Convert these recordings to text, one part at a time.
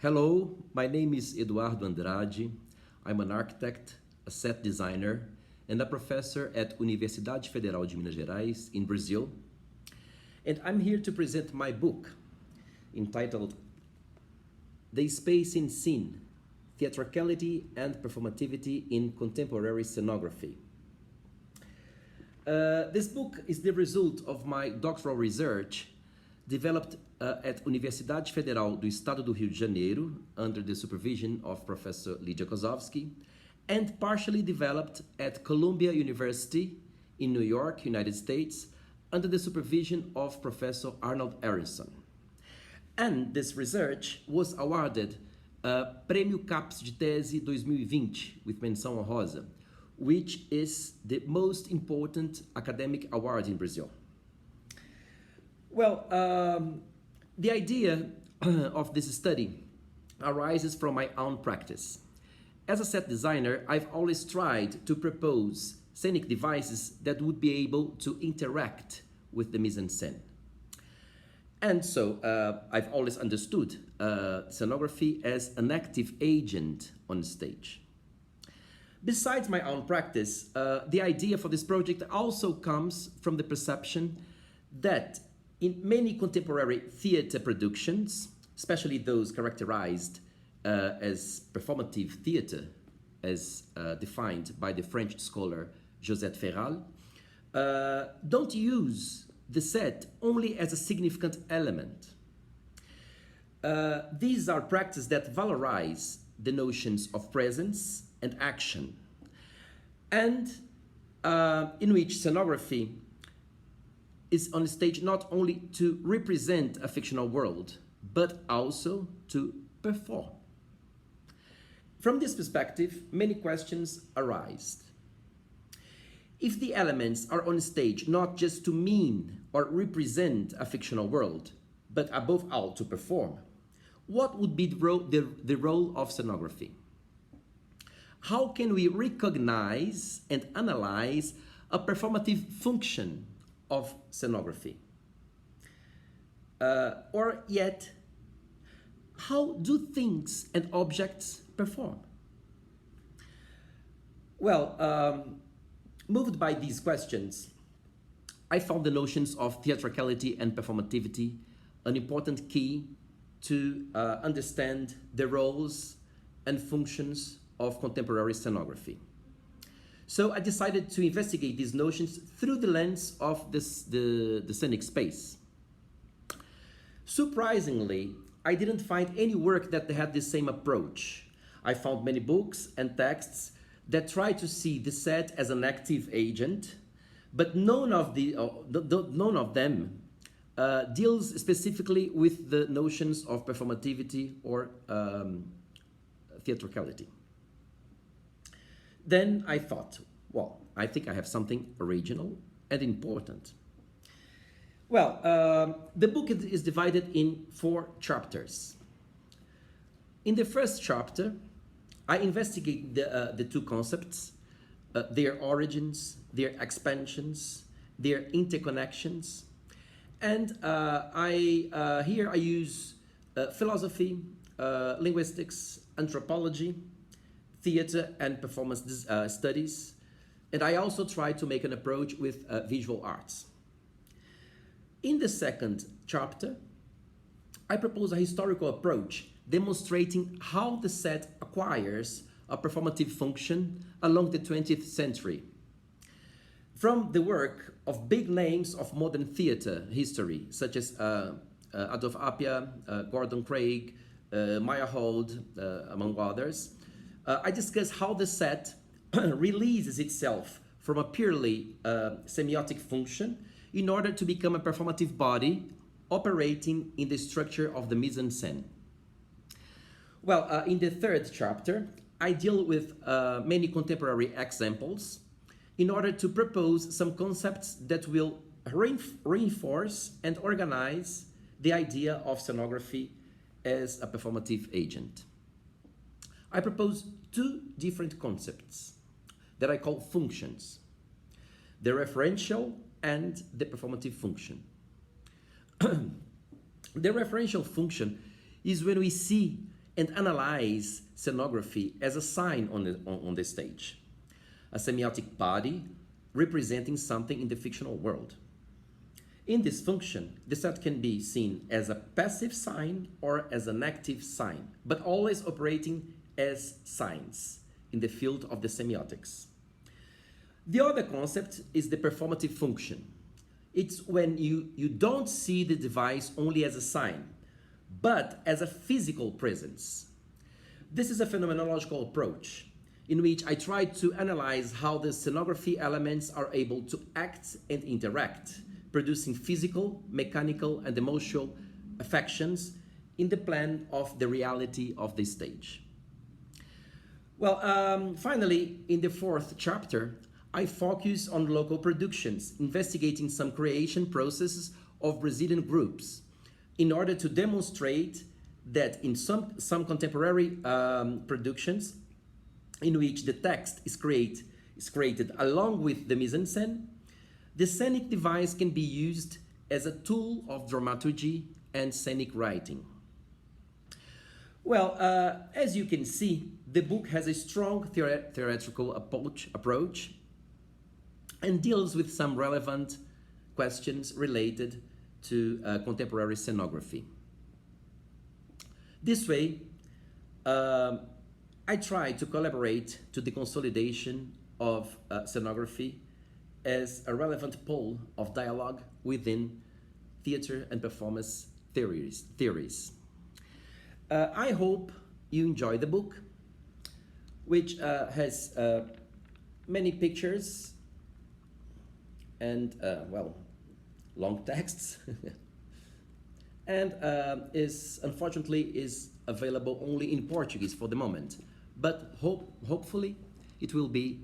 Hello, my name is Eduardo Andrade. I'm an architect, a set designer, and a professor at Universidade Federal de Minas Gerais in Brazil. And I'm here to present my book entitled The Space in Scene, Theatricality and Performativity in Contemporary Scenography. This book is the result of my doctoral research developed at Universidade Federal do Estado do Rio de Janeiro under the supervision of Professor Lydia Kozowski, and partially developed at Columbia University in New York, United States, under the supervision of Professor Arnold Aronson. And this research was awarded Prêmio CAPES de Tese 2020 with menção honrosa, which is the most important academic award in Brazil. Well, the idea of this study arises from my own practice. As a set designer, I've always tried to propose scenic devices that would be able to interact with the mise-en-scène. And so I've always understood scenography as an active agent on stage. Besides my own practice, the idea for this project also comes from the perception that in many contemporary theatre productions, especially those characterized as performative theatre, as defined by the French scholar Josette Feral, don't use the set only as a significant element. These are practices that valorize the notions of presence and action, and in which scenography is on stage not only to represent a fictional world, but also to perform. From this perspective, many questions arise. If the elements are on stage not just to mean or represent a fictional world, but above all to perform, what would be the role of scenography? How can we recognize and analyze a performative function of scenography? Or yet, how do things and objects perform? Well, moved by these questions, I found the notions of theatricality and performativity an important key to understand the roles and functions of contemporary scenography. So I decided to investigate these notions through the lens of the scenic space. Surprisingly, I didn't find any work that had the same approach. I found many books and texts that try to see the set as an active agent, but none of them deals specifically with the notions of performativity or theatricality. Then I thought, well, I think I have something original and important. Well, the book is divided in 4 chapters. In the first chapter, I investigate the 2 concepts, their origins, their expansions, their interconnections, and here I use philosophy, linguistics, anthropology, theater and performance studies, and I also try to make an approach with visual arts. In the second chapter, I propose a historical approach demonstrating how the set acquires a performative function along the 20th century. From the work of big names of modern theater history, such as Adolphe Appia, Gordon Craig, Maya Hold, among others, I discuss how the set releases itself from a purely semiotic function in order to become a performative body operating in the structure of the mise-en-scène. Well, in the third chapter, I deal with many contemporary examples in order to propose some concepts that will reinforce and organize the idea of scenography as a performative agent. I propose 2 different concepts that I call functions: the referential and the performative function. The referential function is when we see and analyze scenography as a sign on the stage, a semiotic body representing something in the fictional world. In this function, the set can be seen as a passive sign or as an active sign, but always operating as signs in the field of the semiotics. The other concept is the performative function. It's when you don't see the device only as a sign, but as a physical presence. This is a phenomenological approach in which I try to analyze how the scenography elements are able to act and interact, producing physical, mechanical, and emotional affections in the plan of the reality of the stage. Well, finally, in the fourth chapter, I focus on local productions, investigating some creation processes of Brazilian groups in order to demonstrate that in some contemporary productions in which the text is created along with the mise-en-scène, the scenic device can be used as a tool of dramaturgy and scenic writing. Well, as you can see, the book has a strong theoretical approach and deals with some relevant questions related to contemporary scenography. This way, I try to collaborate to the consolidation of scenography as a relevant pole of dialogue within theater and performance theories. I hope you enjoy the book, which has many pictures and, long texts, and unfortunately is available only in Portuguese for the moment, but hopefully it will be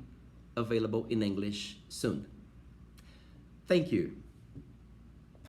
available in English soon. Thank you.